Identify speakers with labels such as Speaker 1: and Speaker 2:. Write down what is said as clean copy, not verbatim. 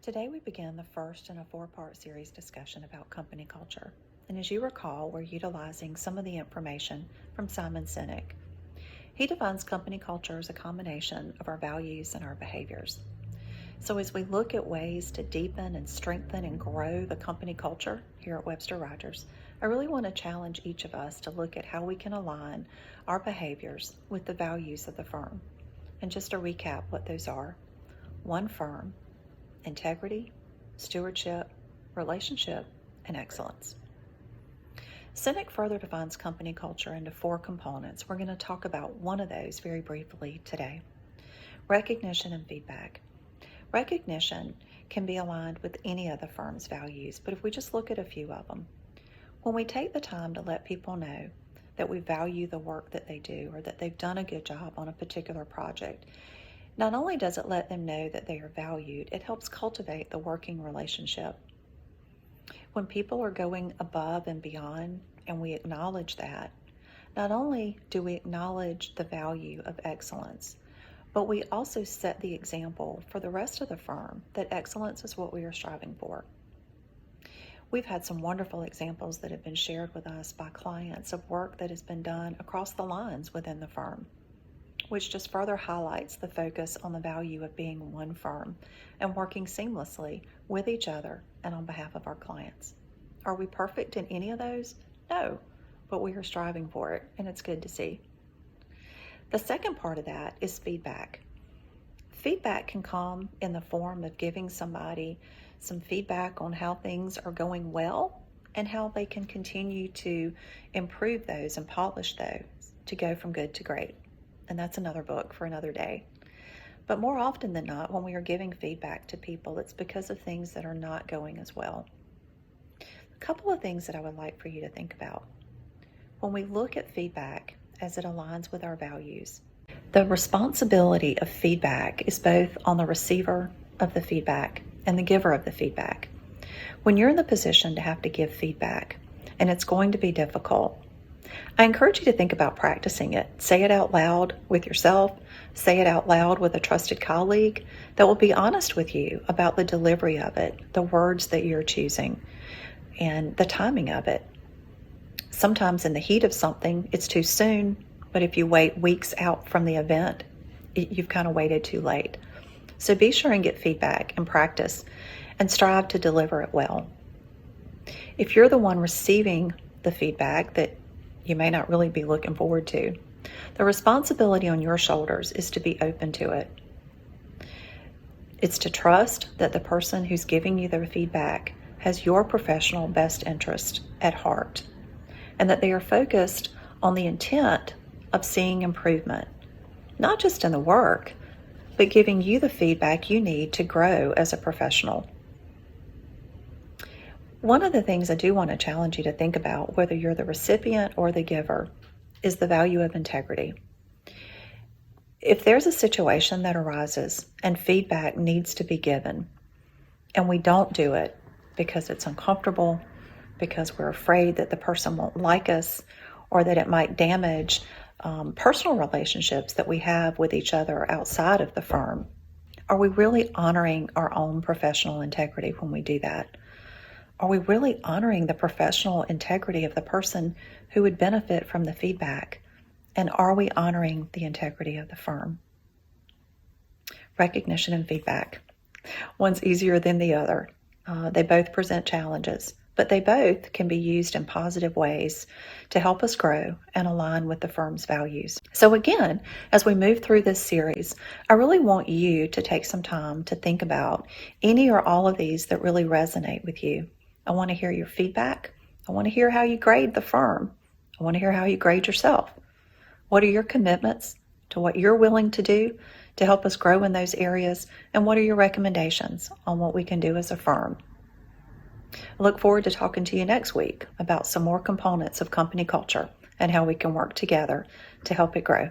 Speaker 1: Today we begin the first in a four-part series discussion about company culture. And as you recall, we're utilizing some of the information from Simon Sinek. He defines company culture as a combination of our values and our behaviors. So as we look at ways to deepen and strengthen and grow the company culture here at Webster Rogers, I really want to challenge each of us to look at how we can align our behaviors with the values of the firm. And just to recap what those are: one firm, integrity, stewardship, relationship, and excellence. Sinek further defines company culture into four components. We're going to talk about one of those very briefly today: recognition and feedback. Recognition can be aligned with any of the firm's values, but if we just look at a few of them, when we take the time to let people know that we value the work that they do or that they've done a good job on a particular project, not only does it let them know that they are valued, it helps cultivate the working relationship. When people are going above and beyond and we acknowledge that, not only do we acknowledge the value of excellence, but we also set the example for the rest of the firm that excellence is what we are striving for. We've had some wonderful examples that have been shared with us by clients of work that has been done across the lines within the firm, which just further highlights the focus on the value of being one firm and working seamlessly with each other and on behalf of our clients. Are we perfect in any of those? No, but we are striving for it, and it's good to see. The second part of that is feedback. Feedback can come in the form of giving somebody some feedback on how things are going well and how they can continue to improve those and polish those to go from good to great. And that's another book for another day. But more often than not, when we are giving feedback to people, it's because of things that are not going as well. A couple of things that I would like for you to think about. When we look at feedback as it aligns with our values, the responsibility of feedback is both on the receiver of the feedback and the giver of the feedback. When you're in the position to have to give feedback, and it's going to be difficult, I encourage you to think about practicing it. Say it out loud with yourself. Say it out loud with a trusted colleague that will be honest with you about the delivery of it, the words that you're choosing, and the timing of it. Sometimes in the heat of something, it's too soon, but if you wait weeks out from the event, you've kind of waited too late. So be sure and get feedback and practice and strive to deliver it well. If you're the one receiving the feedback that you may not really be looking forward to, the responsibility on your shoulders is to be open to it. It's to trust that the person who's giving you the feedback has your professional best interest at heart, and that they are focused on the intent of seeing improvement, not just in the work, but giving you the feedback you need to grow as a professional. One of the things I do want to challenge you to think about, whether you're the recipient or the giver, is the value of integrity. If there's a situation that arises and feedback needs to be given, and we don't do it because it's uncomfortable, because we're afraid that the person won't like us, or that it might damage personal relationships that we have with each other outside of the firm, are we really honoring our own professional integrity when we do that? Are we really honoring the professional integrity of the person who would benefit from the feedback? And are we honoring the integrity of the firm? Recognition and feedback. One's easier than the other. They both present challenges, but they both can be used in positive ways to help us grow and align with the firm's values. So again, as we move through this series, I really want you to take some time to think about any or all of these that really resonate with you. I want to hear your feedback. I want to hear how you grade the firm. I want to hear how you grade yourself. What are your commitments to what you're willing to do to help us grow in those areas? And what are your recommendations on what we can do as a firm? I look forward to talking to you next week about some more components of company culture and how we can work together to help it grow.